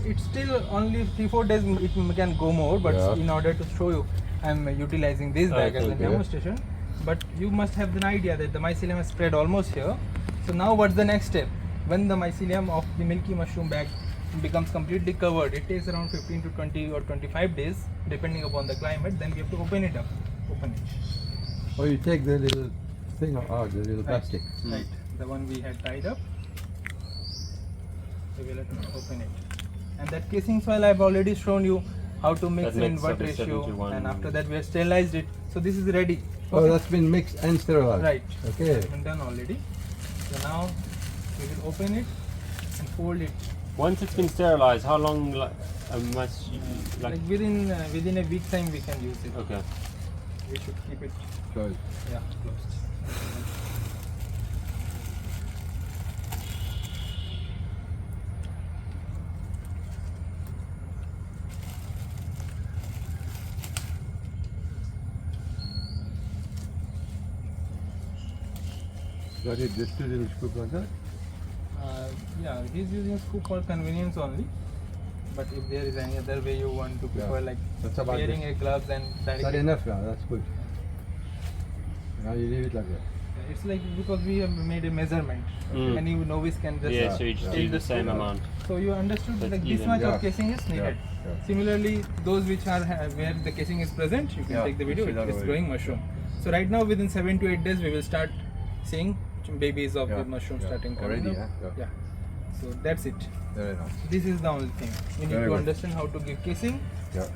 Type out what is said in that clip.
it's still only 3-4 days. It can go more, but in order to show you, I'm utilizing this bag as a demonstration. But you must have an idea that the mycelium has spread almost here. So now what's the next step? When the mycelium of the milky mushroom bag becomes completely covered, it takes around 15 to 20 or 25 days depending upon the climate. Then we have to open it up. Open it. Oh, you take the little thing out, the little plastic. Right. The one we had tied up. So we'll have to open it. And that casing soil I've already shown you how to mix in what ratio, and after that we have sterilized it. So this is ready. Oh, that's been mixed and sterilized. Right. Okay. It's been done already. So now we will open it and fold it. Once it's been sterilized, how long like within a week time we can use it. Okay. We should keep it Closed. closed. Got it, just two little scoop like that? Yeah, he's using scoop for convenience only. But if there is any other way you want to prefer, like wearing a gloves and directly. That's enough now, that's good. Now you leave it like that. It's like because we have made a measurement. Any novice can just so you just use the same amount. So you understood That's like this even. much of casing is needed. Yeah. Similarly, those which are where the casing is present, you can take the video. It is growing mushroom. So right now, within 7 to 8 days, we will start seeing babies of the mushroom starting coming already. up. Yeah. So that's it. Very nice. This is the only thing. We need Very to good. understand how to give casing. Yeah.